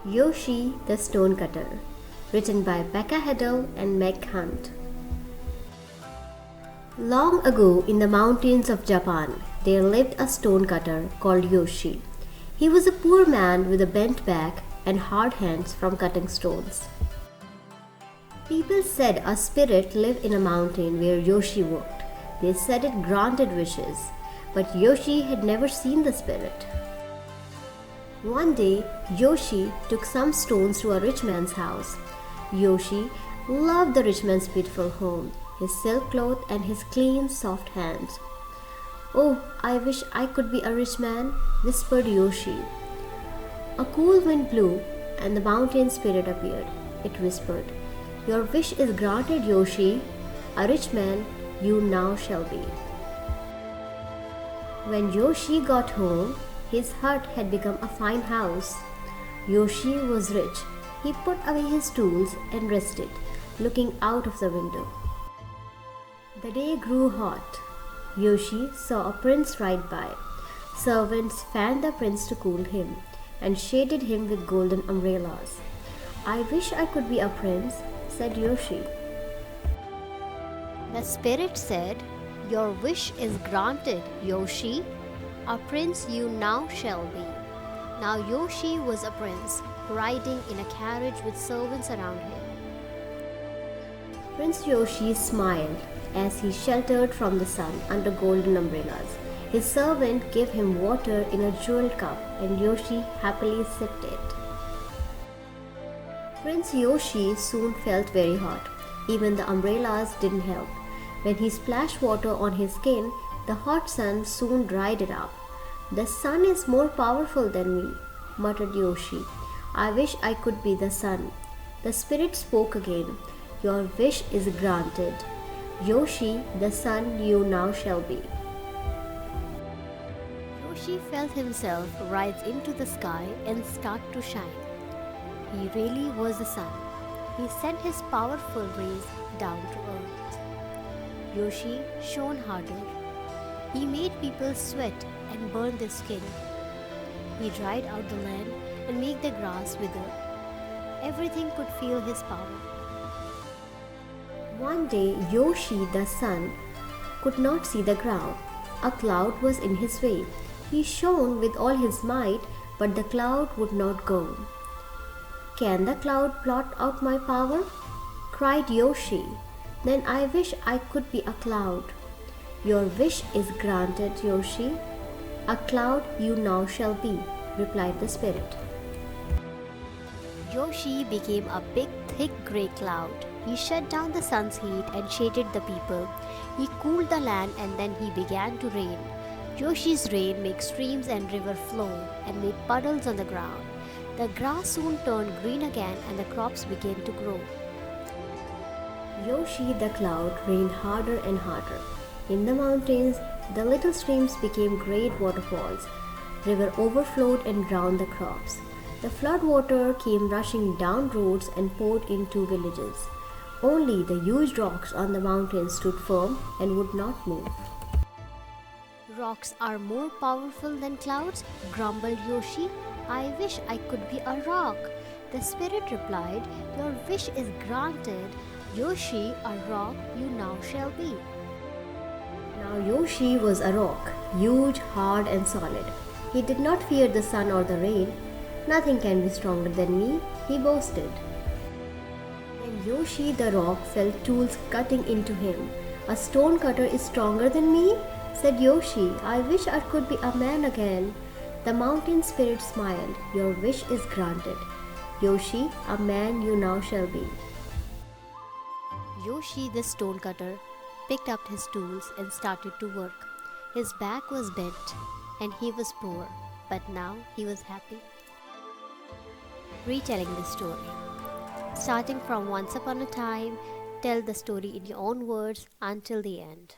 Yoshi the Stonecutter, written by Becca Heddle and Meg Hunt. Long ago in the mountains of Japan, there lived a stonecutter called Yoshi. He was a poor man with a bent back and hard hands from cutting stones. People said a spirit lived in a mountain where Yoshi worked. They said it granted wishes, but Yoshi had never seen the spirit. One day, Yoshi took some stones to a rich man's house. Yoshi loved the rich man's beautiful home, his silk cloth, and his clean, soft hands. "Oh, I wish I could be a rich man," whispered Yoshi. A cool wind blew, and the mountain spirit appeared. It whispered, "Your wish is granted, Yoshi. A rich man you now shall be." When Yoshi got home, his hut had become a fine house. Yoshi was rich. He put away his tools and rested, looking out of the window. The day grew hot. Yoshi saw a prince ride by. Servants fanned the prince to cool him and shaded him with golden umbrellas. "I wish I could be a prince," said Yoshi. The spirit said, "Your wish is granted, Yoshi. A prince you now shall be." Now Yoshi was a prince, riding in a carriage with servants around him. Prince Yoshi smiled as he sheltered from the sun under golden umbrellas. His servant gave him water in a jeweled cup, and Yoshi happily sipped it. Prince Yoshi soon felt very hot. Even the umbrellas didn't help. When he splashed water on his skin, the hot sun soon dried it up. "The sun is more powerful than me," muttered Yoshi. "I wish I could be the sun." The spirit spoke again. "Your wish is granted. Yoshi, the sun you now shall be." Yoshi felt himself rise into the sky and start to shine. He really was the sun. He sent his powerful rays down to earth. Yoshi shone harder. He made people sweat and burn their skin. He dried out the land and made the grass wither. Everything could feel his power. One day, Yoshi the sun could not see the ground. A cloud was in his way. He shone with all his might, but the cloud would not go. "Can the cloud blot out my power?" cried Yoshi. "Then I wish I could be a cloud." "Your wish is granted, Yoshi. A cloud you now shall be," replied the spirit. Yoshi became a big, thick grey cloud. He shut down the sun's heat and shaded the people. He cooled the land, and then he began to rain. Yoshi's rain made streams and rivers flow and made puddles on the ground. The grass soon turned green again, and the crops began to grow. Yoshi the cloud rained harder and harder. In the mountains, the little streams became great waterfalls. River overflowed and drowned the crops. The flood water came rushing down roads and poured into villages. Only the huge rocks on the mountains stood firm and would not move. "Rocks are more powerful than clouds," grumbled Yoshi. "I wish I could be a rock." The spirit replied, "Your wish is granted. Yoshi, a rock you now shall be." Now Yoshi was a rock, huge, hard, and solid. He did not fear the sun or the rain. "Nothing can be stronger than me," he boasted. When Yoshi the rock felt tools cutting into him. "A stone cutter is stronger than me?" said Yoshi. "I wish I could be a man again." The mountain spirit smiled. "Your wish is granted. Yoshi, a man you now shall be." Yoshi the stonecutter picked up his tools and started to work. His back was bent and he was poor, but now he was happy. Retelling the story. Starting from once upon a time, tell the story in your own words until the end.